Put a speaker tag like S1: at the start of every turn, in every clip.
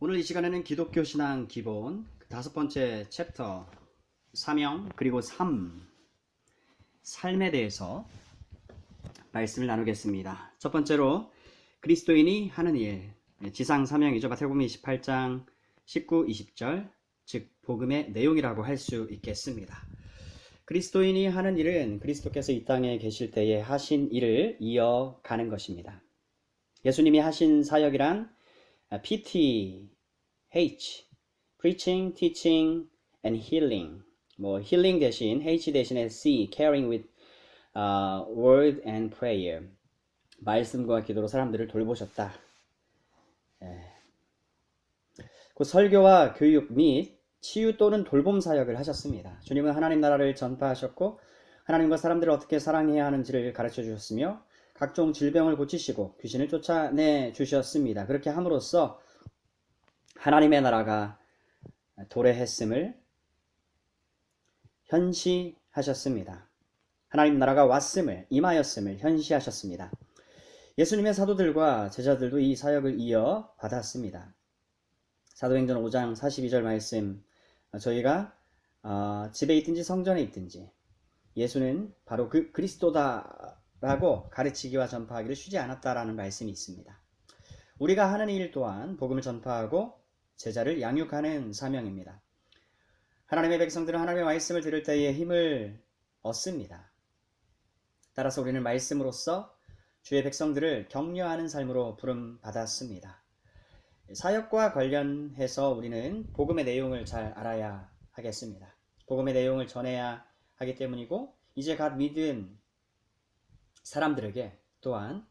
S1: 오늘 이 시간에는 기독교 신앙 기본 다섯 번째 챕터 사명 그리고 삶에 대해서 말씀을 나누겠습니다. 첫 번째로 그리스도인이 하는 일, 지상 사명이죠. 마태복음 28장 19, 20절, 즉 복음의 내용이라고 할 수 있겠습니다. 그리스도인이 하는 일은 그리스도께서 이 땅에 계실 때에 하신 일을 이어가는 것입니다. 예수님이 하신 사역이란 PTH, Preaching, Teaching, and Healing. healing 대신 H 대신에 C, Caring with Word and Prayer. 말씀과 기도로 사람들을 돌보셨다. 그 설교와 교육 및 치유 또는 돌봄 사역을 하셨습니다. 주님은 하나님 나라를 전파하셨고 하나님과 사람들을 어떻게 사랑해야 하는지를 가르쳐 주셨으며 각종 질병을 고치시고 귀신을 쫓아내 주셨습니다. 그렇게 함으로써 하나님의 나라가 도래했음을 현시하셨습니다. 하나님 나라가 왔음을, 임하였음을 현시하셨습니다. 예수님의 사도들과 제자들도 이 사역을 이어받았습니다. 사도행전 5장 42절 말씀, 저희가 집에 있든지 성전에 있든지 예수는 바로 그 그리스도다라고 가르치기와 전파하기를 쉬지 않았다라는 말씀이 있습니다. 우리가 하는 일 또한 복음을 전파하고 제자를 양육하는 사명입니다. 하나님의 백성들은 하나님의 말씀을 들을 때에 힘을 얻습니다. 따라서 우리는 말씀으로써 주의 백성들을 격려하는 삶으로 부름받았습니다. 사역과 관련해서 우리는 복음의 내용을 잘 알아야 하겠습니다. 복음의 내용을 전해야 하기 때문이고 이제 갓 믿은 사람들에게 또한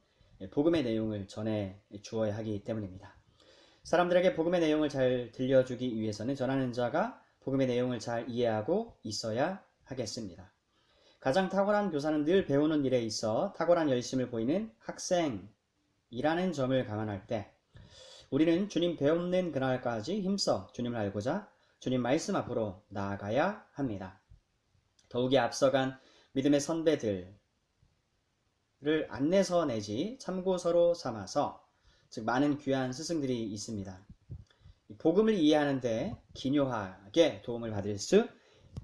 S1: 복음의 내용을 전해 주어야 하기 때문입니다. 사람들에게 복음의 내용을 잘 들려주기 위해서는 전하는 자가 복음의 내용을 잘 이해하고 있어야 하겠습니다. 가장 탁월한 교사는 늘 배우는 일에 있어 탁월한 열심을 보이는 학생이라는 점을 감안할 때 우리는 주님 배우는 그날까지 힘써 주님을 알고자 주님 말씀 앞으로 나아가야 합니다. 더욱이 앞서간 믿음의 선배들을 안내서 내지 참고서로 삼아서 즉 많은 귀한 스승들이 있습니다. 복음을 이해하는 데 기묘하게 도움을 받을 수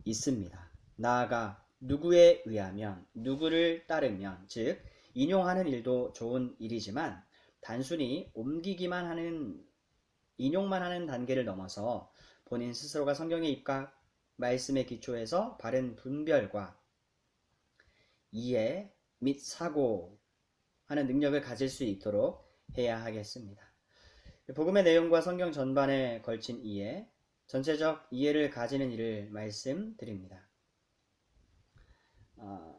S1: 있습니다. 나아가 누구에 의하면, 누구를 따르면, 즉 인용하는 일도 좋은 일이지만 단순히 옮기기만 하는, 인용만 하는 단계를 넘어서 본인 스스로가 성경에 입각, 말씀에 기초해서 바른 분별과 이해 및 사고하는 능력을 가질 수 있도록 해야 하겠습니다. 복음의 내용과 성경 전반에 걸친 이해, 전체적 이해를 가지는 일을 말씀드립니다.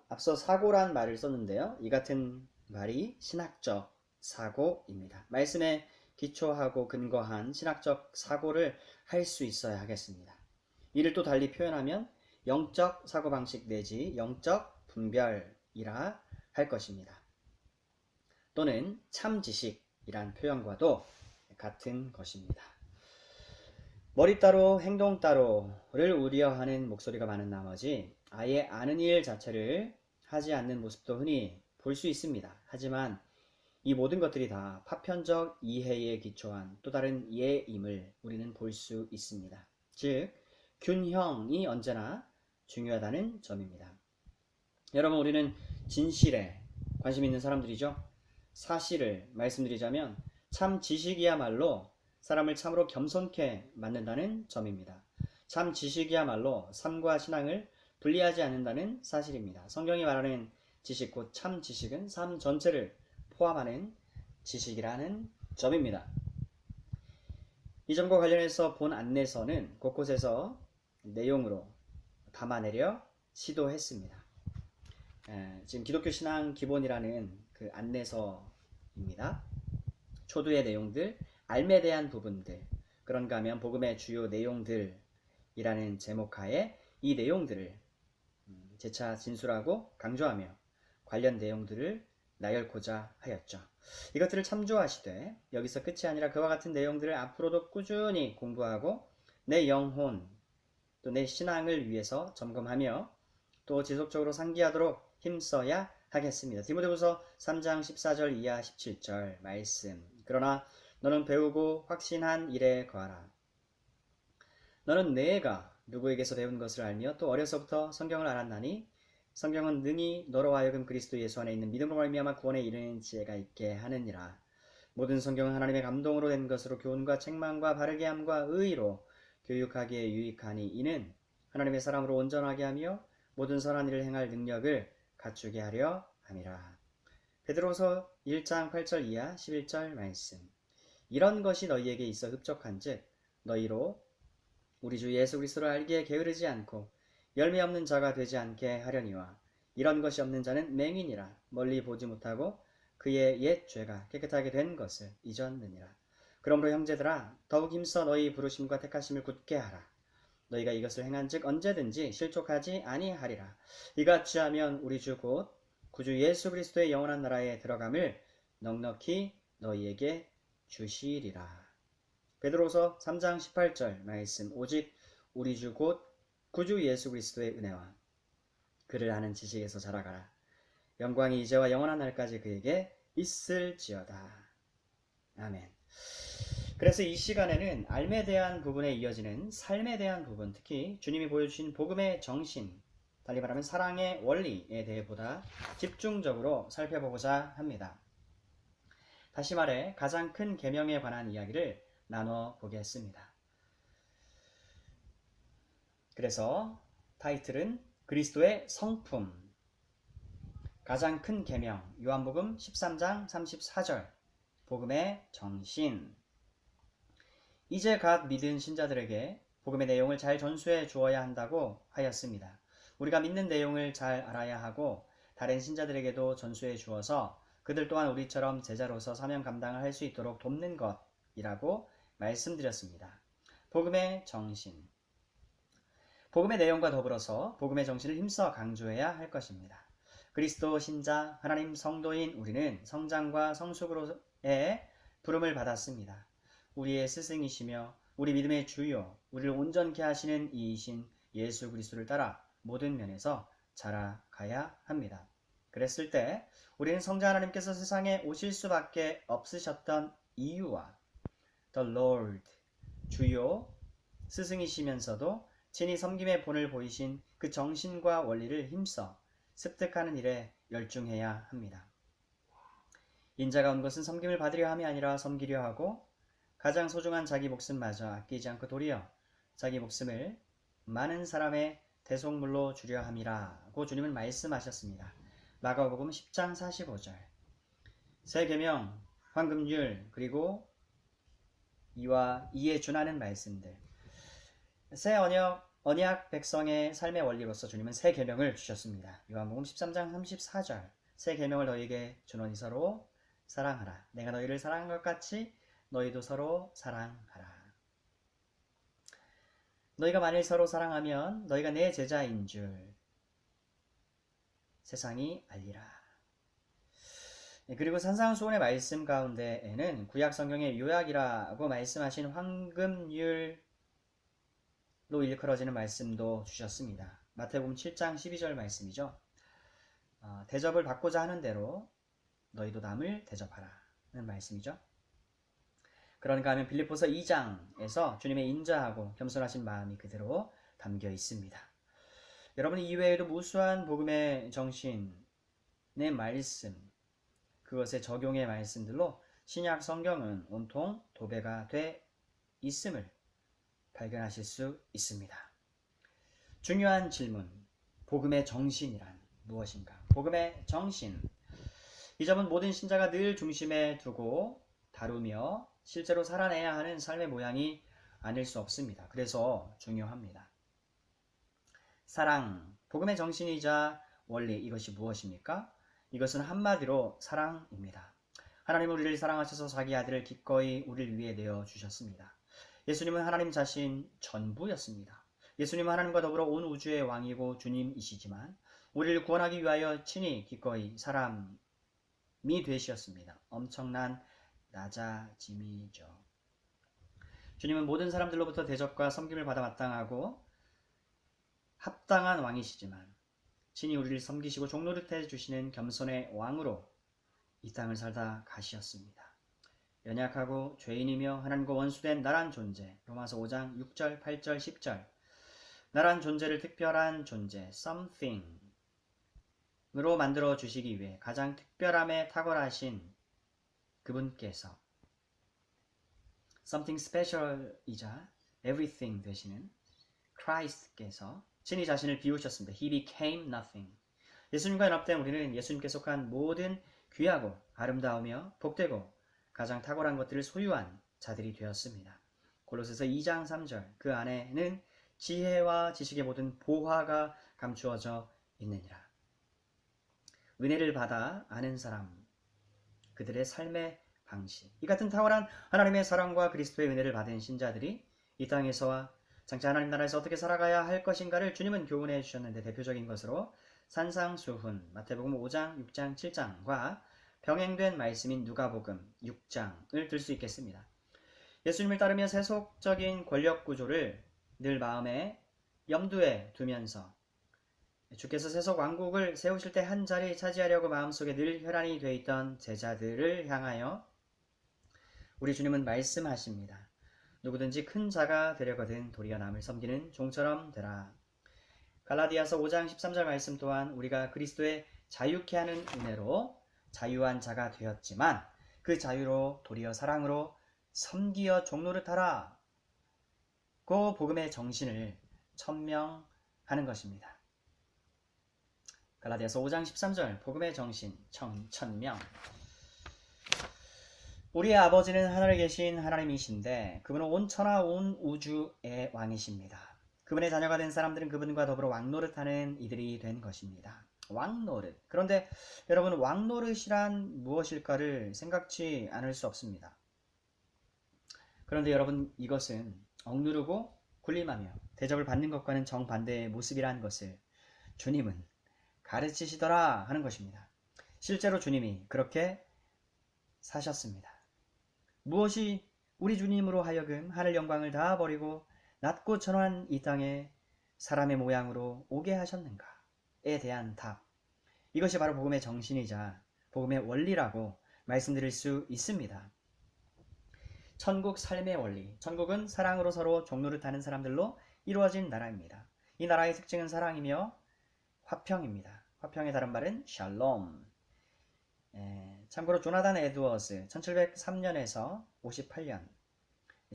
S1: 앞서 사고란 말을 썼는데요. 이 같은 말이 신학적 사고입니다. 말씀에 기초하고 근거한 신학적 사고를 할 수 있어야 하겠습니다. 이를 또 달리 표현하면 영적 사고방식 내지 영적 분별이라 할 것입니다. 또는 참 지식이란 표현과도 같은 것입니다. 머리 따로 행동 따로를 우려하는 목소리가 많은 나머지 아예 아는 일 자체를 하지 않는 모습도 흔히 볼 수 있습니다. 하지만 이 모든 것들이 다 파편적 이해에 기초한 또 다른 예임을 우리는 볼 수 있습니다. 즉 균형이 언제나 중요하다는 점입니다. 여러분, 우리는 진실에 관심 있는 사람들이죠. 사실을 말씀드리자면 참 지식이야말로 사람을 참으로 겸손케 만든다는 점입니다. 참 지식이야말로 삶과 신앙을 분리하지 않는다는 사실입니다. 성경이 말하는 지식, 곧 참 지식은 삶 전체를 포함하는 지식이라는 점입니다. 이 점과 관련해서 본 안내서는 곳곳에서 내용으로 담아내려 시도했습니다. 지금 기독교 신앙 기본이라는 그 안내서입니다. 초두의 내용들, 알에 대한 부분들, 그런가 하면 복음의 주요 내용들이라는 제목하에 이 내용들을 재차 진술하고 강조하며 관련 내용들을 나열고자 하였죠. 이것들을 참조하시되 여기서 끝이 아니라 그와 같은 내용들을 앞으로도 꾸준히 공부하고 내 영혼 또 내 신앙을 위해서 점검하며 또 지속적으로 상기하도록 힘써야 하겠습니다. 디모데후서 3장 14절 이하 17절 말씀. 그러나 너는 배우고 확신한 일에 거하라. 너는 내가 누구에게서 배운 것을 알며 또 어려서부터 성경을 알았나니 성경은 능히 너로 하여금 그리스도 예수 안에 있는 믿음으로 말미암아 구원에 이르는 지혜가 있게 하느니라. 모든 성경은 하나님의 감동으로 된 것으로 교훈과 책망과 바르게 함과 의로 교육하기에 유익하니 이는 하나님의 사람으로 온전하게 하며 모든 선한 일을 행할 능력을 갖추게 하려 함이라. 베드로서 1장 8절 이하 11절 말씀. 이런 것이 너희에게 있어 흡족한즉 너희로 우리 주 예수 그리스도를 알기에 게으르지 않고 열매 없는 자가 되지 않게 하려니와 이런 것이 없는 자는 맹인이라 멀리 보지 못하고 그의 옛 죄가 깨끗하게 된 것을 잊었느니라. 그러므로 형제들아 더욱 힘써 너희 부르심과 택하심을 굳게 하라. 너희가 이것을 행한즉 언제든지 실족하지 아니하리라. 이같이 하면 우리 주 곧 구주 예수 그리스도의 영원한 나라에 들어감을 넉넉히 너희에게 주시리라. 베드로서 3장 18절 말씀. 오직 우리 주 곧 구주 예수 그리스도의 은혜와 그를 아는 지식에서 자라가라. 영광이 이제와 영원한 날까지 그에게 있을지어다. 아멘. 그래서 이 시간에는 삶에 대한 부분에 이어지는 삶에 대한 부분, 특히 주님이 보여주신 복음의 정신, 달리 말하면 사랑의 원리에 대해 보다 집중적으로 살펴보고자 합니다. 다시 말해 가장 큰 계명에 관한 이야기를 나눠 보겠습니다. 그래서 타이틀은 그리스도의 성품, 가장 큰 계명, 요한복음 13장 34절, 복음의 정신. 이제 갓 믿은 신자들에게 복음의 내용을 잘 전수해 주어야 한다고 하였습니다. 우리가 믿는 내용을 잘 알아야 하고 다른 신자들에게도 전수해 주어서 그들 또한 우리처럼 제자로서 사명 감당을 할 수 있도록 돕는 것이라고 말씀드렸습니다. 복음의 정신. 복음의 내용과 더불어서 복음의 정신을 힘써 강조해야 할 것입니다. 그리스도 신자, 하나님 성도인 우리는 성장과 성숙으로의 부름을 받았습니다. 우리의 스승이시며 우리 믿음의 주요, 우리를 온전케 하시는 이이신 예수 그리스도를 따라 모든 면에서 자라가야 합니다. 그랬을 때 우리는 성자 하나님께서 세상에 오실 수밖에 없으셨던 이유와 The Lord, 주요, 스승이시면서도 친히 섬김의 본을 보이신 그 정신과 원리를 힘써 습득하는 일에 열중해야 합니다. 인자가 온 것은 섬김을 받으려 함이 아니라 섬기려 하고 가장 소중한 자기 목숨마저 아끼지 않고 도리어 자기 목숨을 많은 사람의 대속물로 주려 함이라고 주님은 말씀하셨습니다. 마가복음 10장 45절. 새 계명, 황금률, 그리고 이에 준하는 말씀들. 새 언약 백성의 삶의 원리로서 주님은 새 계명을 주셨습니다. 요한복음 13장 34절. 새 계명을 너희에게 주노니 서로 사랑하라. 내가 너희를 사랑한 것 같이 너희도 서로 사랑하라. 너희가 만일 서로 사랑하면 너희가 내 제자인 줄 세상이 알리라. 그리고 산상수훈의 말씀 가운데에는 구약 성경의 요약이라고 말씀하신 황금률로 일컬어지는 말씀도 주셨습니다. 마태복음 7장 12절 말씀이죠. 대접을 받고자 하는 대로 너희도 남을 대접하라는 말씀이죠. 그런가 하면 빌립보서 2장에서 주님의 인자하고 겸손하신 마음이 그대로 담겨 있습니다. 여러분, 이외에도 무수한 복음의 정신의 말씀, 그것의 적용의 말씀들로 신약 성경은 온통 도배가 돼 있음을 발견하실 수 있습니다. 중요한 질문, 복음의 정신이란 무엇인가? 복음의 정신, 이 점은 모든 신자가 늘 중심에 두고 다루며 실제로 살아내야 하는 삶의 모양이 아닐 수 없습니다. 그래서 중요합니다. 사랑, 복음의 정신이자 원리, 이것이 무엇입니까? 이것은 한마디로 사랑입니다. 하나님은 우리를 사랑하셔서 자기 아들을 기꺼이 우리를 위해 내어주셨습니다. 예수님은 하나님 자신 전부였습니다. 예수님은 하나님과 더불어 온 우주의 왕이고 주님이시지만 우리를 구원하기 위하여 친히 기꺼이 사람이 되셨습니다. 엄청난 낮아짐이죠. 주님은 모든 사람들로부터 대접과 섬김을 받아 마땅하고 합당한 왕이시지만 친히 우리를 섬기시고 종노릇해 주시는 겸손의 왕으로 이 땅을 살다 가시었습니다. 연약하고 죄인이며 하나님과 원수된 나란 존재. 로마서 5장 6절, 8절, 10절. 나란 존재를 특별한 존재, something으로 만들어 주시기 위해 가장 특별함에 탁월하신 그분께서 something special이자 everything 되시는 Christ께서 친히 자신을 비우셨습니다. He became nothing. 예수님과 연합된 우리는 예수님께 속한 모든 귀하고 아름다우며 복되고 가장 탁월한 것들을 소유한 자들이 되었습니다. 골로새서 2장 3절. 그 안에는 지혜와 지식의 모든 보화가 감추어져 있느니라. 은혜를 받아 아는 사람, 그들의 삶의 방식. 이 같은 탁월한 하나님의 사랑과 그리스도의 은혜를 받은 신자들이 이 땅에서와 장차 하나님 나라에서 어떻게 살아가야 할 것인가를 주님은 교훈해 주셨는데, 대표적인 것으로 산상수훈, 마태복음 5장, 6장, 7장과 병행된 말씀인 누가복음 6장을 들 수 있겠습니다. 예수님을 따르며 세속적인 권력 구조를 늘 마음에 염두에 두면서 주께서 세속 왕국을 세우실 때 한 자리 차지하려고 마음속에 늘 혈안이 되어 있던 제자들을 향하여 우리 주님은 말씀하십니다. 누구든지 큰 자가 되려거든 도리어 남을 섬기는 종처럼 되라. 갈라디아서 5장 13절 말씀 또한 우리가 그리스도의 자유케 하는 은혜로 자유한 자가 되었지만 그 자유로 도리어 사랑으로 섬기어 종노릇하라. 그 복음의 정신을 천명하는 것입니다. 갈라디아서 5장 13절 복음의 정신 천명. 우리의 아버지는 하늘에 계신 하나님이신데 그분은 온 천하 온 우주의 왕이십니다. 그분의 자녀가 된 사람들은 그분과 더불어 왕노릇하는 이들이 된 것입니다. 왕노릇. 그런데 여러분, 왕노릇이란 무엇일까를 생각지 않을 수 없습니다. 그런데 여러분, 이것은 억누르고 군림하며 대접을 받는 것과는 정반대의 모습이라는 것을 주님은 가르치시더라 하는 것입니다. 실제로 주님이 그렇게 사셨습니다. 무엇이 우리 주님으로 하여금 하늘 영광을 다 버리고 낮고 천한 이 땅에 사람의 모양으로 오게 하셨는가에 대한 답. 이것이 바로 복음의 정신이자 복음의 원리라고 말씀드릴 수 있습니다. 천국 삶의 원리. 천국은 사랑으로 서로 종노릇하는 사람들로 이루어진 나라입니다. 이 나라의 특징은 사랑이며 화평입니다. 화평의 다른 말은 샬롬. 참고로 조나단 에드워즈 1703년에서 58년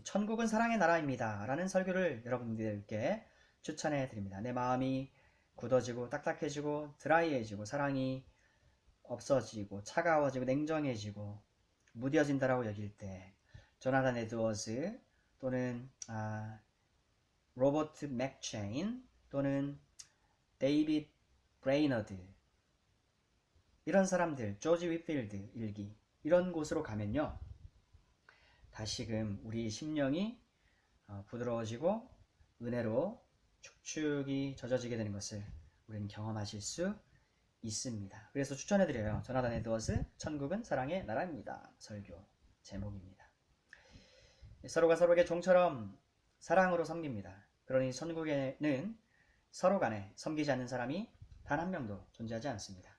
S1: 천국은 사랑의 나라입니다 라는 설교를 여러분들께 추천해 드립니다. 내 마음이 굳어지고 딱딱해지고 드라이해지고 사랑이 없어지고 차가워지고 냉정해지고 무뎌진다라고 여길 때 조나단 에드워즈 또는 로버트 맥체인 또는 데이빗 브레이너드, 이런 사람들, 조지 휘필드 일기, 이런 곳으로 가면요, 다시금 우리 심령이 부드러워지고 은혜로 축축이 젖어지게 되는 것을 우리는 경험하실 수 있습니다. 그래서 추천해드려요. 조나단 에드워즈 천국은 사랑의 나라입니다. 설교 제목입니다. 서로가 서로에게 종처럼 사랑으로 섬깁니다. 그러니 천국에는 서로 간에 섬기지 않는 사람이 단 한 명도 존재하지 않습니다.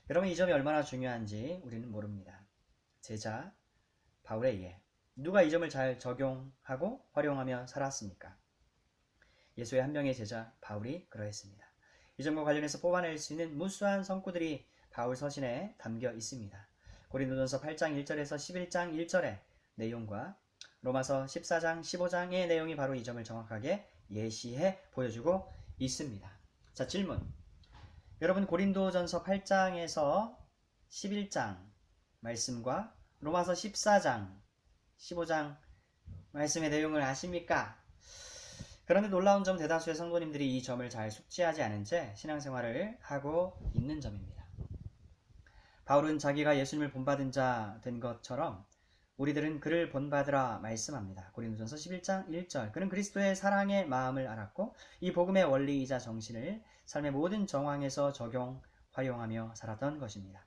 S1: 여러분, 이 점이 얼마나 중요한지 우리는 모릅니다. 제자 바울에 의해 누가 이 점을 잘 적용하고 활용하며 살았습니까? 예수의 한 명의 제자 바울이 그러했습니다. 이 점과 관련해서 뽑아낼 수 있는 무수한 성구들이 바울 서신에 담겨 있습니다. 고린도전서 8장 1절에서 11장 1절의 내용과 로마서 14장 15장의 내용이 바로 이 점을 정확하게 예시해 보여주고 있습니다. 자, 질문. 여러분, 고린도전서 8장에서 11장 말씀과 로마서 14장 15장 말씀의 내용을 아십니까? 그런데 놀라운 점, 대다수의 성도님들이 이 점을 잘 숙지하지 않은 채 신앙생활을 하고 있는 점입니다. 바울은 자기가 예수님을 본받은 자 된 것처럼 우리들은 그를 본받으라 말씀합니다. 고린도전서 11장 1절. 그는 그리스도의 사랑의 마음을 알았고 이 복음의 원리이자 정신을 삶의 모든 정황에서 적용, 활용하며 살았던 것입니다.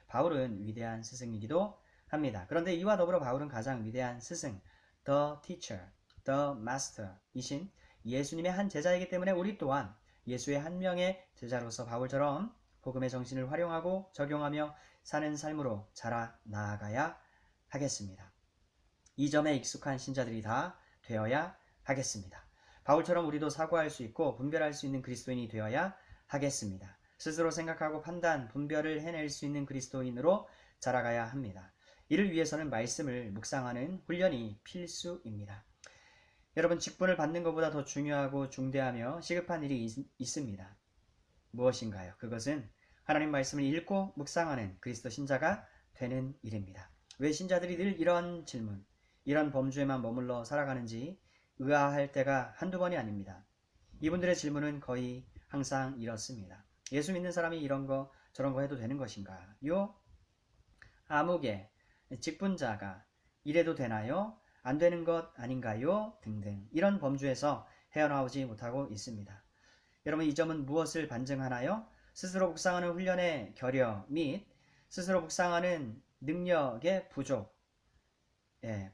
S1: 바울은 위대한 스승이기도 합니다. 그런데 이와 더불어 바울은 가장 위대한 스승, the teacher, the master 이신 예수님의 한 제자이기 때문에 우리 또한 예수의 한 명의 제자로서 바울처럼 복음의 정신을 활용하고 적용하며 사는 삶으로 자라 나아가야 하겠습니다. 이 점에 익숙한 신자들이 다 되어야 하겠습니다. 바울처럼 우리도 사고할 수 있고 분별할 수 있는 그리스도인이 되어야 하겠습니다. 스스로 생각하고 판단, 분별을 해낼 수 있는 그리스도인으로 자라가야 합니다. 이를 위해서는 말씀을 묵상하는 훈련이 필수입니다. 여러분, 직분을 받는 것보다 더 중요하고 중대하며 시급한 일이 있습니다. 무엇인가요? 그것은 하나님 말씀을 읽고 묵상하는 그리스도 신자가 되는 일입니다. 왜 신자들이 늘 이런 질문, 이런 범주에만 머물러 살아가는지 의아할 때가 한두 번이 아닙니다. 이분들의 질문은 거의 항상 이렇습니다. 예수 믿는 사람이 이런 거 저런 거 해도 되는 것인가요? 아무개, 직분자가 이래도 되나요? 안 되는 것 아닌가요? 등등 이런 범주에서 헤어나오지 못하고 있습니다. 여러분, 이 점은 무엇을 반증하나요? 스스로 묵상하는 훈련의 결여 및 스스로 묵상하는 능력의 부족,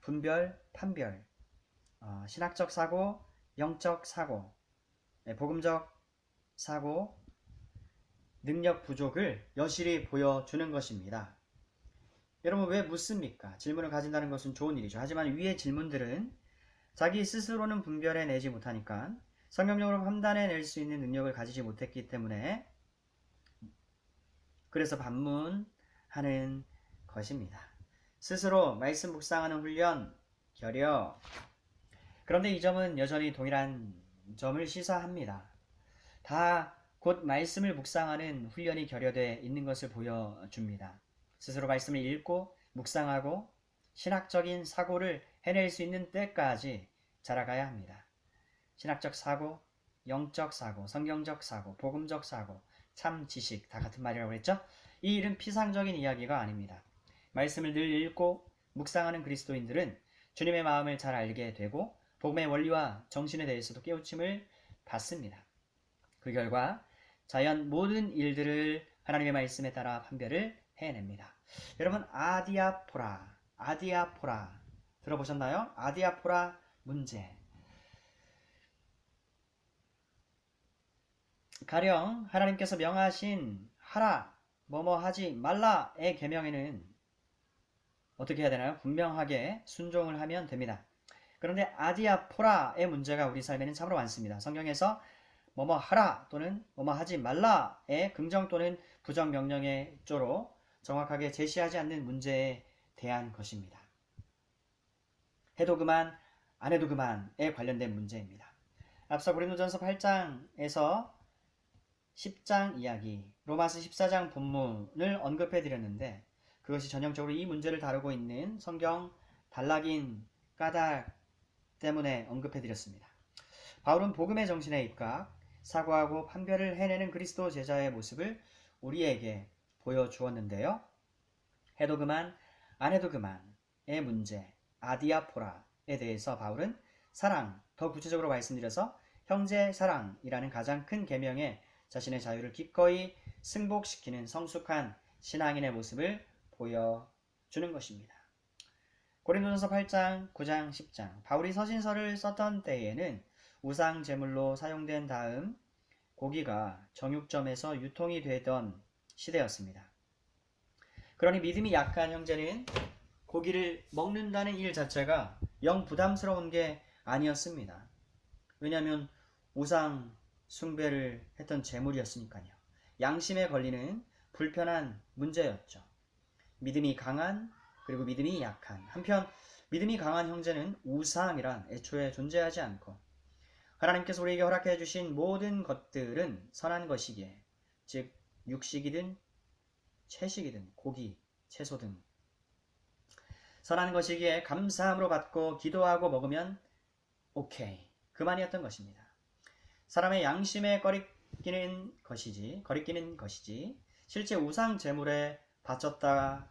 S1: 분별, 판별, 신학적 사고, 영적 사고, 복음적 사고, 능력 부족을 여실히 보여주는 것입니다. 여러분, 왜 묻습니까? 질문을 가진다는 것은 좋은 일이죠. 하지만 위의 질문들은 자기 스스로는 분별해내지 못하니까 성경적으로 판단해낼 수 있는 능력을 가지지 못했기 때문에 그래서 반문하는 것입니다. 스스로 말씀 묵상하는 훈련, 결여. 그런데 이 점은 여전히 동일한 점을 시사합니다. 다 곧 말씀을 묵상하는 훈련이 결여되어 있는 것을 보여줍니다. 스스로 말씀을 읽고 묵상하고 신학적인 사고를 해낼 수 있는 때까지 자라가야 합니다. 신학적 사고, 영적 사고, 성경적 사고, 복음적 사고, 참 지식 다 같은 말이라고 했죠? 이 일은 피상적인 이야기가 아닙니다. 말씀을 늘 읽고 묵상하는 그리스도인들은 주님의 마음을 잘 알게 되고 복음의 원리와 정신에 대해서도 깨우침을 받습니다. 그 결과 자연 모든 일들을 하나님의 말씀에 따라 판별을 해냅니다. 여러분, 아디아포라 들어보셨나요? 아디아포라 문제. 가령 하나님께서 명하신 하라, 뭐뭐 하지 말라의 계명에는 어떻게 해야 되나요? 분명하게 순종을 하면 됩니다. 그런데 아디아포라의 문제가 우리 삶에는 참으로 많습니다. 성경에서 뭐뭐 하라 또는 뭐뭐 하지 말라의 긍정 또는 부정 명령의 조로 정확하게 제시하지 않는 문제에 대한 것입니다. 해도 그만, 안 해도 그만에 관련된 문제입니다. 앞서 고린도전서 8장에서 10장 이야기, 로마서 14장 본문을 언급해 드렸는데 그것이 전형적으로 이 문제를 다루고 있는 성경 단락인 까닭 때문에 언급해 드렸습니다. 바울은 복음의 정신에 입각, 사고하고 판별을 해내는 그리스도 제자의 모습을 우리에게 보여주었는데요. 해도 그만, 안 해도 그만의 문제, 아디아포라에 대해서 바울은 사랑, 더 구체적으로 말씀드려서 형제 사랑이라는 가장 큰 계명에 자신의 자유를 기꺼이 승복시키는 성숙한 신앙인의 모습을 보여주는 것입니다. 고린도전서 8장, 9장, 10장 바울이 서신서를 썼던 때에는 우상 제물로 사용된 다음 고기가 정육점에서 유통이 되던 시대였습니다. 그러니 믿음이 약한 형제는 고기를 먹는다는 일 자체가 영 부담스러운 게 아니었습니다. 왜냐하면 우상 숭배를 했던 제물이었으니까요. 양심에 걸리는 불편한 문제였죠. 믿음이 강한 그리고 믿음이 약한, 한편 믿음이 강한 형제는 우상이란 애초에 존재하지 않고 하나님께서 우리에게 허락해 주신 모든 것들은 선한 것이기에, 즉 육식이든 채식이든 고기, 채소 등 선한 것이기에 감사함으로 받고 기도하고 먹으면 오케이, 그만이었던 것입니다. 사람의 양심에 거리끼는 것이지 실제 우상 제물에 바쳐졌다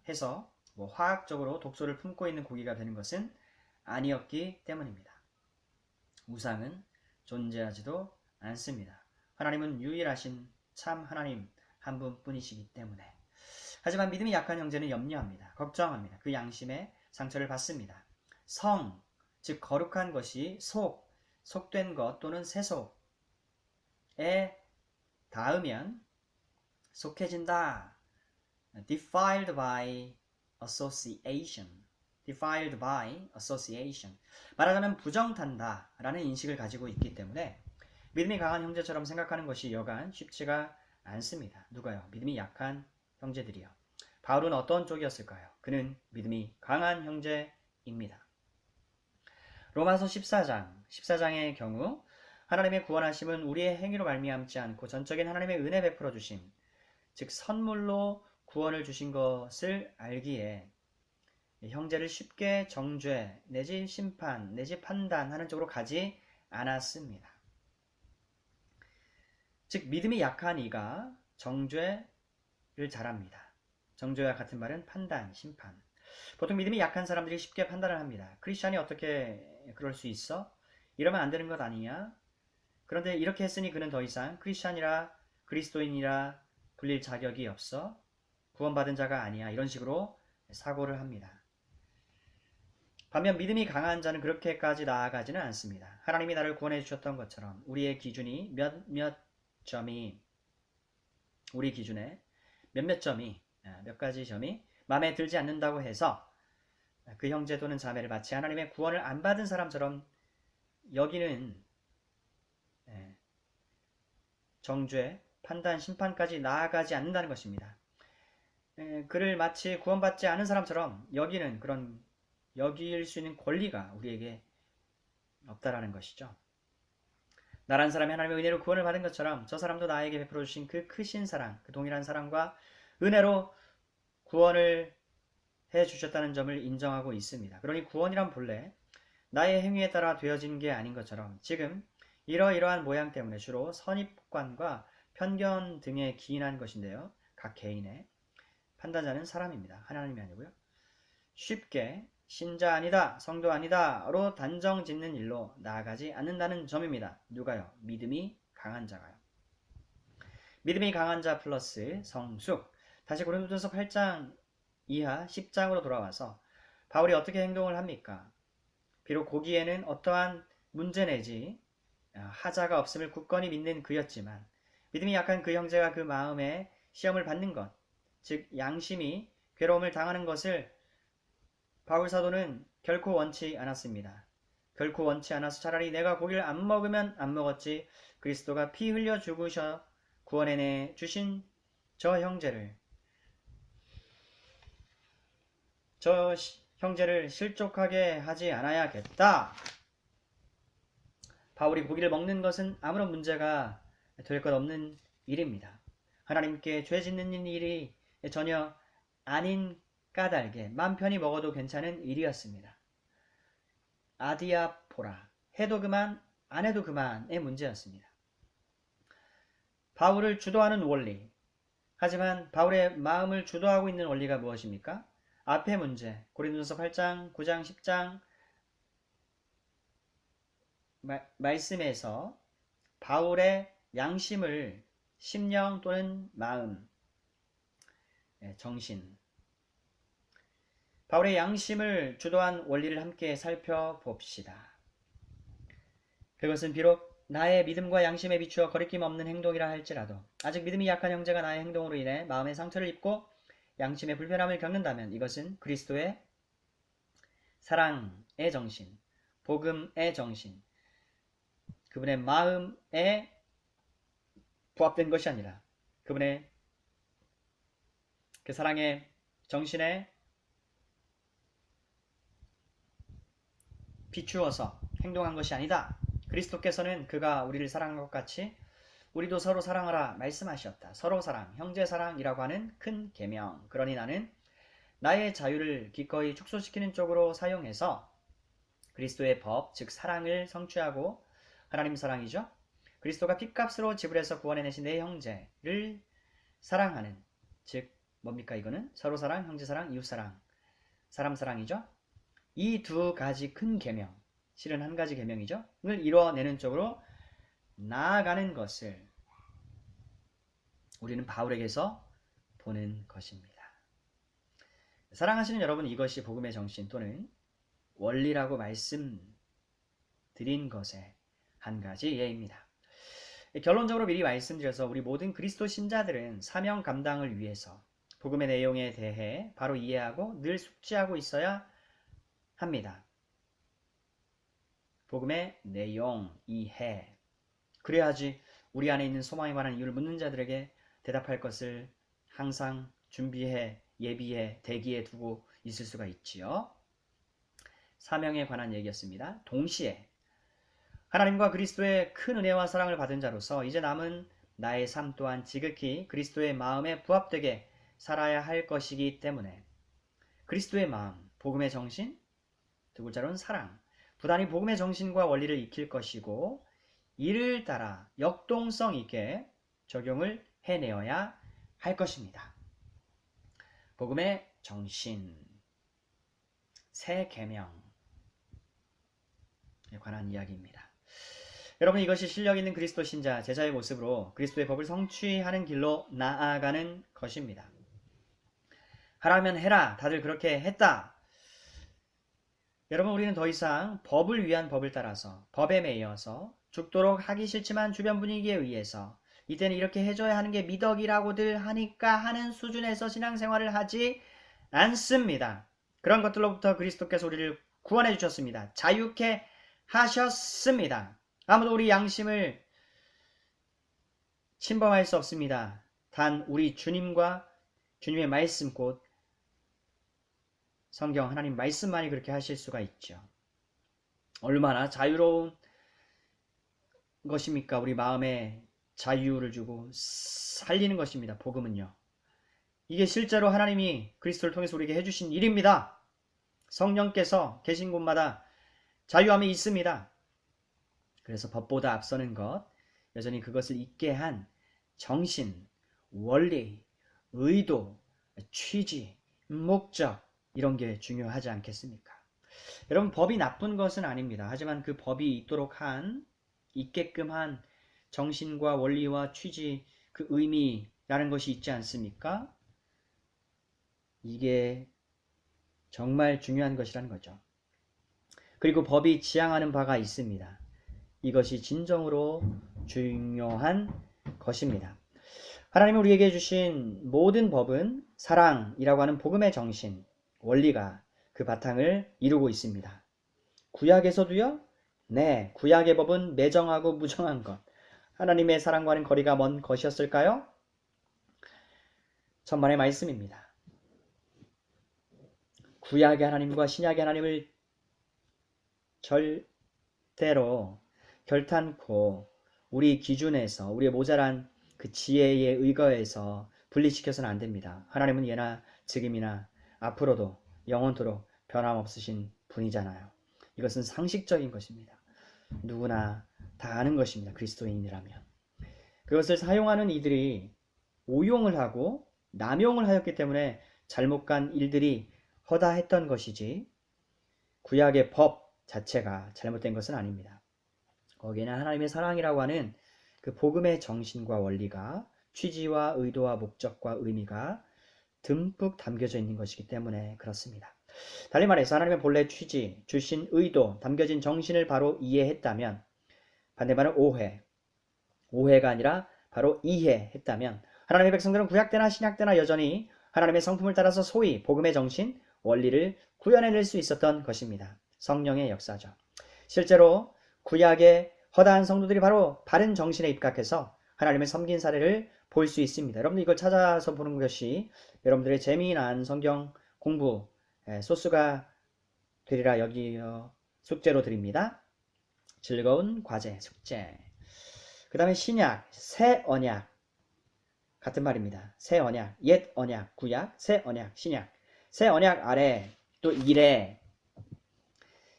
S1: 해서 화학적으로 독소를 품고 있는 고기가 되는 것은 아니었기 때문입니다. 우상은 존재하지도 않습니다. 하나님은 유일하신 참 하나님 한 분뿐이시기 때문에. 하지만 믿음이 약한 형제는 염려합니다. 걱정합니다. 그 양심에 상처를 받습니다. 성, 즉 거룩한 것이 속된 것 또는 세속에 닿으면 속해진다. defiled by association. defiled by association. 말하자면 부정탄다 라는 인식을 가지고 있기 때문에 믿음이 강한 형제처럼 생각하는 것이 여간 쉽지가 않습니다. 누가요? 믿음이 약한 형제들이요. 바울은 어떤 쪽이었을까요? 그는 믿음이 강한 형제입니다. 로마서 14장의 경우 하나님의 구원하심은 우리의 행위로 말미암지 않고 전적인 하나님의 은혜 베풀어 주심, 즉 선물로 구원을 주신 것을 알기에 형제를 쉽게 정죄 내지 심판 내지 판단하는 쪽으로 가지 않았습니다. 즉 믿음이 약한 이가 정죄를 잘합니다. 정죄와 같은 말은 판단, 심판. 보통 믿음이 약한 사람들이 쉽게 판단을 합니다. 크리스찬이 어떻게 그럴 수 있어? 이러면 안 되는 것 아니냐? 그런데 이렇게 했으니 그는 더 이상 크리스찬이라 그리스도인이라 불릴 자격이 없어. 구원받은 자가 아니야. 이런 식으로 사고를 합니다. 반면 믿음이 강한 자는 그렇게까지 나아가지는 않습니다. 하나님이 나를 구원해 주셨던 것처럼 우리의 기준이 우리 기준에 몇 가지 점이 마음에 들지 않는다고 해서 그 형제 또는 자매를 마치 하나님의 구원을 안 받은 사람처럼 여기는 정죄, 판단, 심판까지 나아가지 않는다는 것입니다. 그를 마치 구원받지 않은 사람처럼 여길 수 있는 권리가 우리에게 없다라는 것이죠. 나란 사람이 하나님의 은혜로 구원을 받은 것처럼 저 사람도 나에게 베풀어 주신 그 크신 사랑, 그 동일한 사랑과 은혜로 구원을 해 주셨다는 점을 인정하고 있습니다. 그러니 구원이란 본래 나의 행위에 따라 되어진 게 아닌 것처럼 지금 이러이러한 모양 때문에 주로 선입관과 편견 등에 기인한 것인데요. 각 개인의 판단자는 사람입니다. 하나님이 아니고요. 쉽게 신자 아니다, 성도 아니다로 단정 짓는 일로 나아가지 않는다는 점입니다. 누가요? 믿음이 강한 자가요. 믿음이 강한 자 플러스 성숙. 다시 고린도전서 8장 이하 10장으로 돌아와서 바울이 어떻게 행동을 합니까? 비록 고기에는 어떠한 문제 내지 하자가 없음을 굳건히 믿는 그였지만 믿음이 약한 그 형제가 그 마음에 시험을 받는 것, 즉 양심이 괴로움을 당하는 것을 바울 사도는 결코 원치 않았습니다. 결코 원치 않아서 차라리 내가 고기를 안 먹으면 안 먹었지 그리스도가 피 흘려 죽으셔 구원해 주신 저 형제를 실족하게 하지 않아야겠다. 바울이 고기를 먹는 것은 아무런 문제가 될 것 없는 일입니다. 하나님께 죄 짓는 일이 전혀 아닌 까닭에 맘 편히 먹어도 괜찮은 일이었습니다. 아디아포라, 해도 그만 안 해도 그만의 문제였습니다. 바울을 주도하는 원리, 하지만 바울의 마음을 주도하고 있는 원리가 무엇입니까? 앞의 문제, 고린도전서 8장, 9장, 10장 말씀에서 바울의 양심을 심령 또는 마음, 정신, 바울의 양심을 주도한 원리를 함께 살펴봅시다. 그것은 비록 나의 믿음과 양심에 비추어 거리낌 없는 행동이라 할지라도 아직 믿음이 약한 형제가 나의 행동으로 인해 마음의 상처를 입고 양심의 불편함을 겪는다면 이것은 그리스도의 사랑의 정신, 복음의 정신, 그분의 마음에 부합된 것이 아니라 그분의 그 사랑의 정신에 비추어서 행동한 것이 아니다. 그리스도께서는 그가 우리를 사랑한 것 같이 우리도 서로 사랑하라 말씀하셨다. 서로 사랑, 형제 사랑이라고 하는 큰 계명. 그러니 나는 나의 자유를 기꺼이 축소시키는 쪽으로 사용해서 그리스도의 법, 즉 사랑을 성취하고 하나님 사랑이죠. 그리스도가 핏값으로 지불해서 구원해내신 내 형제를 사랑하는, 즉 뭡니까 이거는? 서로 사랑, 형제 사랑, 이웃 사랑, 사람 사랑이죠. 이 두 가지 큰 계명, 실은 한 가지 계명이죠. 을 이뤄내는 쪽으로 나아가는 것을 우리는 바울에게서 보는 것입니다. 사랑하시는 여러분, 이것이 복음의 정신 또는 원리라고 말씀드린 것의 한 가지 예입니다. 결론적으로 미리 말씀드려서 우리 모든 그리스도 신자들은 사명 감당을 위해서 복음의 내용에 대해 바로 이해하고 늘 숙지하고 있어야 합니다. 복음의 내용, 이해. 그래야지 우리 안에 있는 소망에 관한 이유를 묻는 자들에게 대답할 것을 항상 준비해, 예비해, 대기해 두고 있을 수가 있지요. 사명에 관한 얘기였습니다. 동시에 하나님과 그리스도의 큰 은혜와 사랑을 받은 자로서 이제 남은 나의 삶 또한 지극히 그리스도의 마음에 부합되게 살아야 할 것이기 때문에 그리스도의 마음, 복음의 정신, 두 글자로는 사랑, 부단히 복음의 정신과 원리를 익힐 것이고 이를 따라 역동성 있게 적용을 해내어야 할 것입니다. 복음의 정신, 새 계명에 관한 이야기입니다. 여러분, 이것이 실력 있는 그리스도 신자, 제자의 모습으로 그리스도의 법을 성취하는 길로 나아가는 것입니다. 하라면 해라. 다들 그렇게 했다. 여러분, 우리는 더 이상 법을 위한 법을 따라서 법에 매여서 죽도록 하기 싫지만 주변 분위기에 의해서 이때는 이렇게 해줘야 하는 게 미덕이라고들 하니까 하는 수준에서 신앙생활을 하지 않습니다. 그런 것들로부터 그리스도께서 우리를 구원해 주셨습니다. 자유케 하셨습니다. 아무도 우리 양심을 침범할 수 없습니다. 단 우리 주님과 주님의 말씀 곧 성경 하나님 말씀만이 그렇게 하실 수가 있죠. 얼마나 자유로운 것입니까? 우리 마음에 자유를 주고 살리는 것입니다. 복음은요. 이게 실제로 하나님이 그리스도를 통해서 우리에게 해주신 일입니다. 성령께서 계신 곳마다 자유함이 있습니다. 그래서 법보다 앞서는 것, 여전히 그것을 잊게 한 정신, 원리, 의도, 취지, 목적 이런 게 중요하지 않겠습니까? 여러분, 법이 나쁜 것은 아닙니다. 하지만 그 법이 있게끔 한 정신과 원리와 취지, 그 의미라는 것이 있지 않습니까? 이게 정말 중요한 것이라는 거죠. 그리고 법이 지향하는 바가 있습니다. 이것이 진정으로 중요한 것입니다. 하나님은 우리에게 주신 모든 법은 사랑이라고 하는 복음의 정신, 원리가 그 바탕을 이루고 있습니다. 구약에서도요? 네, 구약의 법은 매정하고 무정한 것, 하나님의 사랑과는 거리가 먼 것이었을까요? 천만의 말씀입니다. 구약의 하나님과 신약의 하나님을 절대로 결탄코 우리 기준에서 우리의 모자란 그 지혜에 의거해서 분리시켜서는 안 됩니다. 하나님은 예나 지금이나 앞으로도 영원토록 변함없으신 분이잖아요. 이것은 상식적인 것입니다. 누구나 다 아는 것입니다. 그리스도인이라면. 그것을 사용하는 이들이 오용을 하고 남용을 하였기 때문에 잘못 간 일들이 허다했던 것이지 구약의 법 자체가 잘못된 것은 아닙니다. 거기에는 하나님의 사랑이라고 하는 그 복음의 정신과 원리가 취지와 의도와 목적과 의미가 듬뿍 담겨져 있는 것이기 때문에 그렇습니다. 달리 말해서 하나님의 본래 취지, 주신 의도, 담겨진 정신을 바로 이해했다면 반대말은 오해가 아니라 바로 이해했다면 하나님의 백성들은 구약 때나 신약 때나 여전히 하나님의 성품을 따라서 소위 복음의 정신, 원리를 구현해낼 수 있었던 것입니다. 성령의 역사죠. 실제로 구약의 허다한 성도들이 바로 바른 정신에 입각해서 하나님을 섬긴 사례를 볼 수 있습니다. 여러분들 이걸 찾아서 보는 것이 여러분들의 재미난 성경 공부 소스가 되리라 여기어 숙제로 드립니다. 즐거운 과제, 숙제. 그 다음에 신약, 새 언약 같은 말입니다. 새 언약, 옛 언약, 구약, 새 언약, 신약. 새 언약 아래 또 이래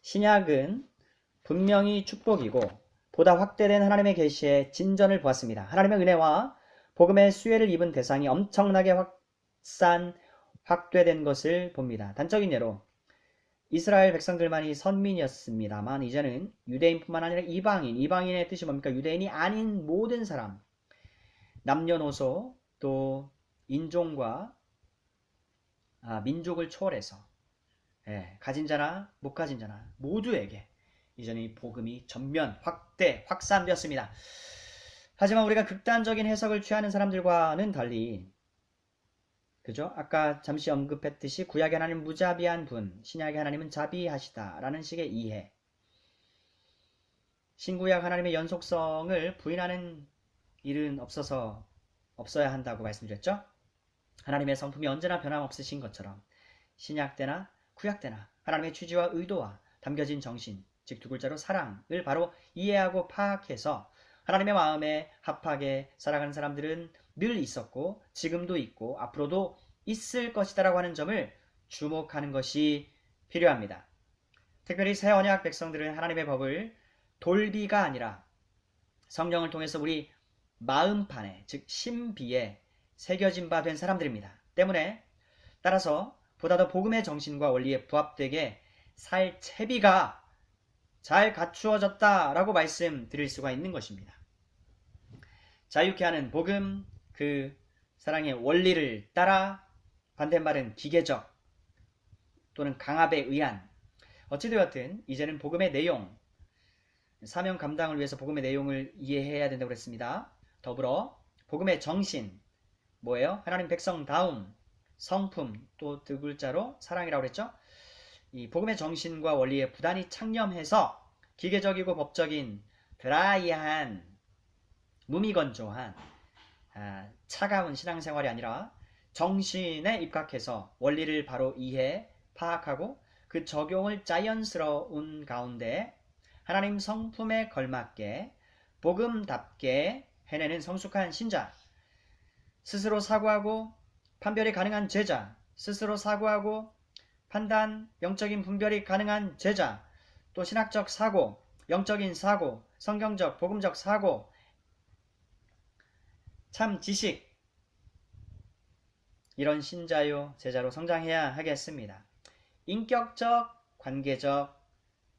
S1: 신약은 분명히 축복이고 보다 확대된 하나님의 계시의 진전을 보았습니다. 하나님의 은혜와 복음의 수혜를 입은 대상이 엄청나게 확대된 것을 봅니다. 단적인 예로 이스라엘 백성들만이 선민이었습니다만 이제는 유대인뿐만 아니라 이방인의 뜻이 뭡니까? 유대인이 아닌 모든 사람, 남녀노소 또 인종과 민족을 초월해서 가진 자나 못 가진 자나 모두에게 이제는 이 복음이 전면 확산되었습니다. 하지만 우리가 극단적인 해석을 취하는 사람들과는 달리 그죠? 아까 잠시 언급했듯이 구약의 하나님은 무자비한 분, 신약의 하나님은 자비하시다라는 식의 이해. 신구약 하나님의 연속성을 부인하는 일은 없어야 한다고 말씀드렸죠? 하나님의 성품이 언제나 변함없으신 것처럼 신약 때나 구약 때나 하나님의 취지와 의도와 담겨진 정신, 즉 두 글자로 사랑을 바로 이해하고 파악해서 하나님의 마음에 합하게 살아가는 사람들은 늘 있었고 지금도 있고 앞으로도 있을 것이다라고 하는 점을 주목하는 것이 필요합니다. 특별히 새 언약 백성들은 하나님의 법을 돌비가 아니라 성령을 통해서 우리 마음판에, 즉 신비에 새겨진 바 된 사람들입니다. 때문에 따라서 보다 더 복음의 정신과 원리에 부합되게 살 채비가 잘 갖추어졌다라고 말씀드릴 수가 있는 것입니다. 자유케 하는 복음, 그 사랑의 원리를 따라 반대말은 기계적 또는 강압에 의한 어찌되었든 이제는 복음의 내용, 사명 감당을 위해서 복음의 내용을 이해해야 된다고 그랬습니다. 더불어 복음의 정신, 뭐예요? 하나님 백성다움, 성품, 또 두 글자로 사랑이라고 그랬죠? 이 복음의 정신과 원리에 부단히 창념해서 기계적이고 법적인 드라이한, 무미건조한, 차가운 신앙생활이 아니라 정신에 입각해서 원리를 바로 이해, 파악하고 그 적용을 자연스러운 가운데 하나님 성품에 걸맞게 복음답게 해내는 성숙한 신자, 스스로 사고하고 판별이 가능한 제자, 스스로 사고하고 판단, 영적인 분별이 가능한 제자, 또 신학적 사고, 영적인 사고, 성경적, 복음적 사고, 참 지식, 이런 신자요, 제자로 성장해야 하겠습니다. 인격적, 관계적,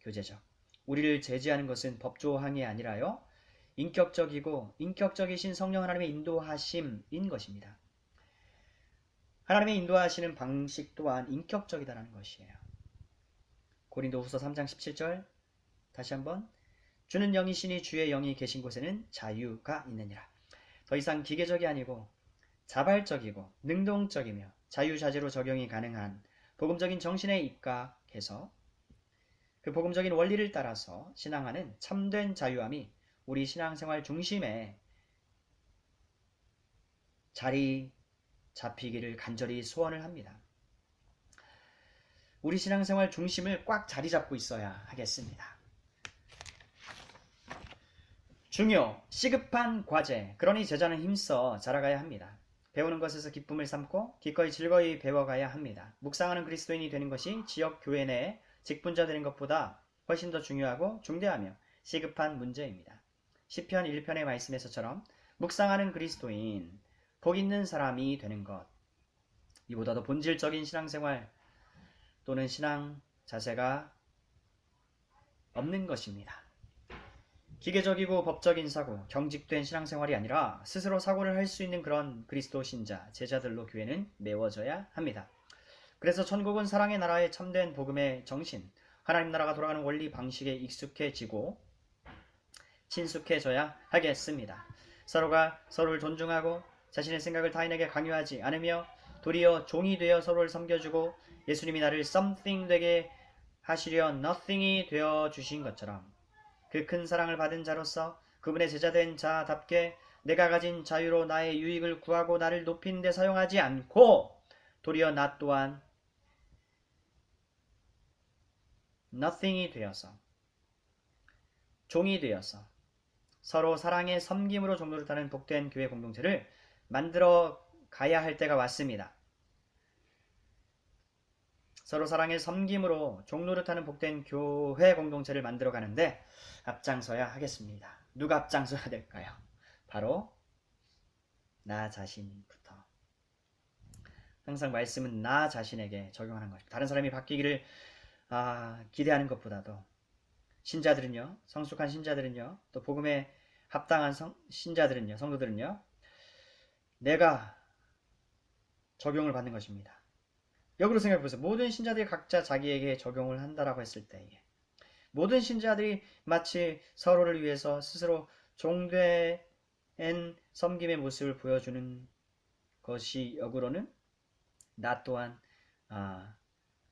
S1: 교제적. 우리를 제지하는 것은 법조항이 아니라요. 인격적이신 성령 하나님의 인도하심인 것입니다. 하나님의 인도하시는 방식 또한 인격적이다라는 것이에요. 고린도후서 3장 17절 다시 한번 주는 영이시니 주의 영이 계신 곳에는 자유가 있느니라. 더 이상 기계적이 아니고 자발적이고 능동적이며 자유자재로 적용이 가능한 복음적인 정신에 입각해서 그 복음적인 원리를 따라서 신앙하는 참된 자유함이 우리 신앙생활 중심에 자리 잡히기를 간절히 소원을 합니다. 우리 신앙생활 중심을 꽉 자리 잡고 있어야 하겠습니다. 중요, 시급한 과제, 그러니 제자는 힘써 자라가야 합니다. 배우는 것에서 기쁨을 삼고 기꺼이 즐거이 배워가야 합니다. 묵상하는 그리스도인이 되는 것이 지역 교회 내 직분자 되는 것보다 훨씬 더 중요하고 중대하며 시급한 문제입니다. 시편 1편의 말씀에서처럼 묵상하는 그리스도인, 복 있는 사람이 되는 것, 이보다 더 본질적인 신앙생활 또는 신앙 자세가 없는 것입니다. 기계적이고 법적인 사고, 경직된 신앙생활이 아니라 스스로 사고를 할 수 있는 그런 그리스도 신자, 제자들로 교회는 메워져야 합니다. 그래서 천국은 사랑의 나라의 참된 복음의 정신, 하나님 나라가 돌아가는 원리 방식에 익숙해지고 친숙해져야 하겠습니다. 서로가 서로를 존중하고 자신의 생각을 타인에게 강요하지 않으며 도리어 종이 되어 서로를 섬겨주고 예수님이 나를 something 되게 하시려 nothing이 되어 주신 것처럼 그 큰 사랑을 받은 자로서 그분의 제자된 자답게 내가 가진 자유로 나의 유익을 구하고 나를 높이는 데 사용하지 않고 도리어 나 또한 nothing이 되어서 종이 되어서 서로 사랑의 섬김으로 종노릇하는 복된 교회 공동체를 만들어 가야 할 때가 왔습니다. 서로 사랑의 섬김으로 종노릇하는 복된 교회 공동체를 만들어 가는데 앞장서야 하겠습니다. 누가 앞장서야 될까요? 바로 나 자신부터. 항상 말씀은 나 자신에게 적용하는 것입니다. 다른 사람이 바뀌기를 기대하는 것보다도 신자들은요, 성숙한 신자들은요, 또 복음에 합당한 신자들은요, 성도들은요, 내가 적용을 받는 것입니다. 역으로 생각해보세요. 모든 신자들이 각자 자기에게 적용을 한다라고 했을 때에 모든 신자들이 마치 서로를 위해서 스스로 종된 섬김의 모습을 보여주는 것이 역으로는 나 또한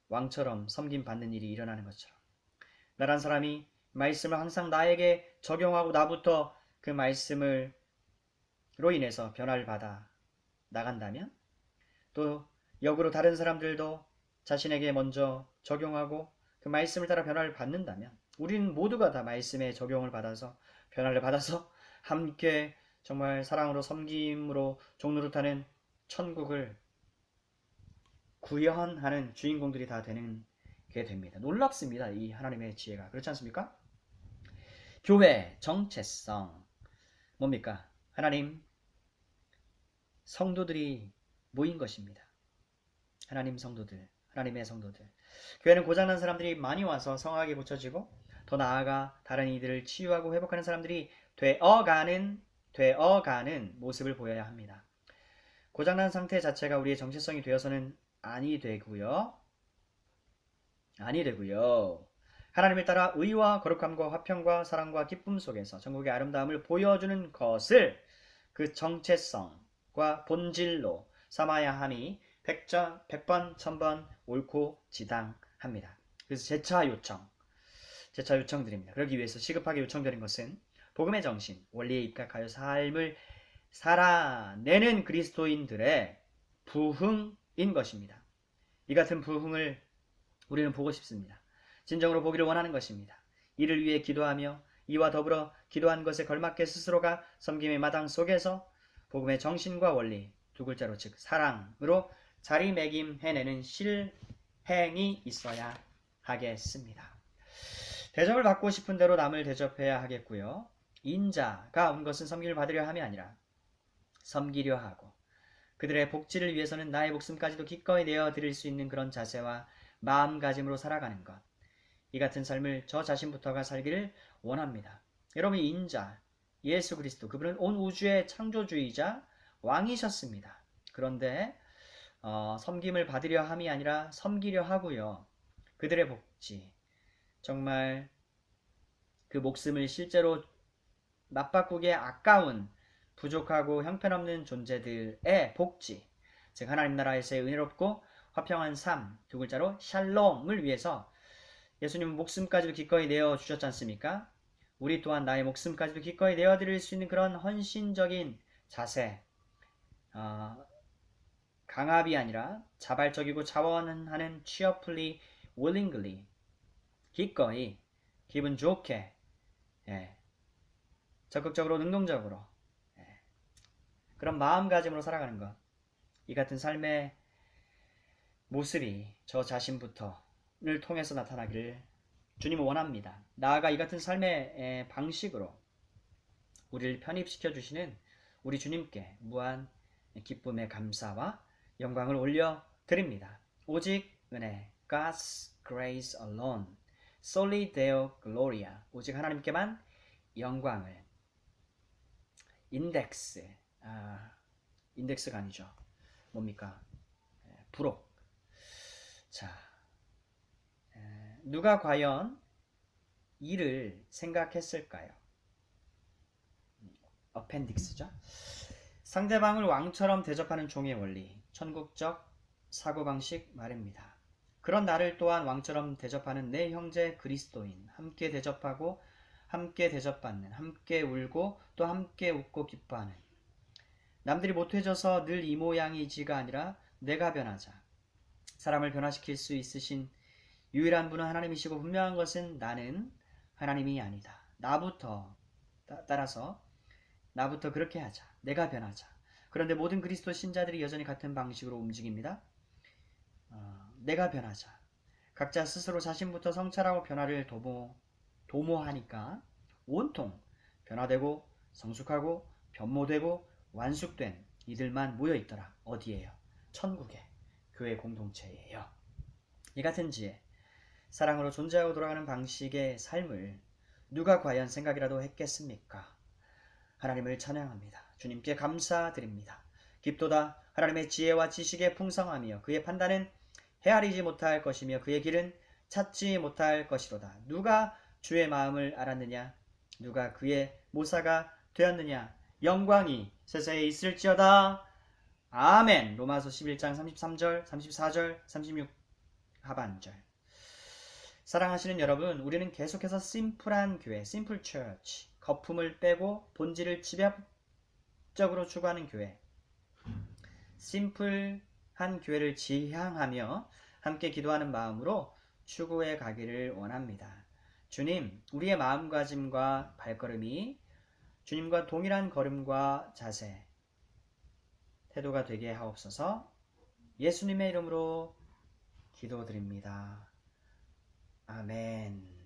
S1: 왕처럼 섬김 받는 일이 일어나는 것처럼 나란 사람이 말씀을 항상 나에게 적용하고 나부터 그 말씀으로 인해서 변화를 받아 나간다면 또 역으로 다른 사람들도 자신에게 먼저 적용하고 그 말씀을 따라 변화를 받는다면 우리는 모두가 다 말씀의 적용을 받아서 변화를 받아서 함께 정말 사랑으로 섬김으로 종노릇하는 천국을 구현하는 주인공들이 다 되는 게 됩니다. 놀랍습니다. 이 하나님의 지혜가. 그렇지 않습니까? 교회 정체성 뭡니까? 하나님 성도들이 모인 것입니다. 하나님 성도들, 하나님의 성도들. 교회는 고장난 사람들이 많이 와서 성하게 고쳐지고 더 나아가 다른 이들을 치유하고 회복하는 사람들이 되어가는 모습을 보여야 합니다. 고장난 상태 자체가 우리의 정체성이 되어서는 아니 되고요. 하나님을 따라 의와 거룩함과 화평과 사랑과 기쁨 속에서 전국의 아름다움을 보여주는 것을 그 정체성과 본질로 삼아야 하니 100번 1000번 옳고 지당합니다. 그래서 재차 요청드립니다. 그러기 위해서 시급하게 요청드린 것은 복음의 정신, 원리에 입각하여 삶을 살아내는 그리스도인들의 부흥인 것입니다. 이 같은 부흥을 우리는 보고 싶습니다. 진정으로 보기를 원하는 것입니다. 이를 위해 기도하며 이와 더불어 기도한 것에 걸맞게 스스로가 섬김의 마당 속에서 복음의 정신과 원리, 두 글자로 즉 사랑으로 자리매김해내는 실행이 있어야 하겠습니다. 대접을 받고 싶은 대로 남을 대접해야 하겠고요. 인자가 온 것은 섬김을 받으려 함이 아니라 섬기려 하고 그들의 복지를 위해서는 나의 목숨까지도 기꺼이 내어드릴 수 있는 그런 자세와 마음가짐으로 살아가는 것. 이 같은 삶을 저 자신부터가 살기를 원합니다. 여러분 인자, 예수 그리스도 그분은 온 우주의 창조주이자 왕이셨습니다. 그런데 섬김을 받으려 함이 아니라 섬기려 하고요. 그들의 복지, 정말 그 목숨을 실제로 맞바꾸기에 아까운 부족하고 형편없는 존재들의 복지, 즉 하나님 나라에서의 은혜롭고 화평한 삶, 두 글자로 샬롬을 위해서 예수님은 목숨까지도 기꺼이 내어주셨지 않습니까? 우리 또한 나의 목숨까지도 기꺼이 내어드릴 수 있는 그런 헌신적인 자세, 강압이 아니라 자발적이고 자원하는 cheerfully, willingly, 기꺼이, 기분 좋게, 적극적으로, 능동적으로 그런 마음가짐으로 살아가는 것. 이 같은 삶의 모습이 저 자신부터를 통해서 나타나기를 주님은 원합니다. 나아가 이 같은 삶의 방식으로 우리를 편입시켜 주시는 우리 주님께 무한 기쁨의 감사와 영광을 올려드립니다. 오직 은혜, God's grace alone, soli Deo gloria, 오직 하나님께만 영광을. 인덱스가 아니죠. 뭡니까? 부록. 자, 누가 과연 이를 생각했을까요? 어펜딕스죠. 상대방을 왕처럼 대접하는 종의 원리, 천국적 사고방식 말입니다. 그런 나를 또한 왕처럼 대접하는 내 형제 그리스도인, 함께 대접하고 함께 대접받는, 함께 울고 또 함께 웃고 기뻐하는, 남들이 못해져서 늘 이 모양이지가 아니라 내가 변하자. 사람을 변화시킬 수 있으신 유일한 분은 하나님이시고 분명한 것은 나는 하나님이 아니다. 따라서 나부터 그렇게 하자. 내가 변하자. 그런데 모든 그리스도 신자들이 여전히 같은 방식으로 움직입니다. 내가 변하자. 각자 스스로 자신부터 성찰하고 변화를 도모하니까 온통 변화되고 성숙하고 변모되고 완숙된 이들만 모여있더라. 어디에요? 천국에. 교회 공동체예요. 이 같은 지혜, 사랑으로 존재하고 돌아가는 방식의 삶을 누가 과연 생각이라도 했겠습니까? 하나님을 찬양합니다. 주님께 감사드립니다. 깊도다 하나님의 지혜와 지식의 풍성하며 그의 판단은 헤아리지 못할 것이며 그의 길은 찾지 못할 것이로다. 누가 주의 마음을 알았느냐? 누가 그의 모사가 되었느냐? 영광이 세상에 있을지어다. 아멘. 로마서 11장 33절, 34절, 36 하반절. 사랑하시는 여러분, 우리는 계속해서 심플한 교회, 심플 처치, 거품을 빼고 본질을 집약적으로 추구하는 교회, 심플한 교회를 지향하며 함께 기도하는 마음으로 추구해 가기를 원합니다. 주님, 우리의 마음가짐과 발걸음이 주님과 동일한 걸음과 자세, 태도가 되게 하옵소서. 예수님의 이름으로 기도드립니다. 아멘.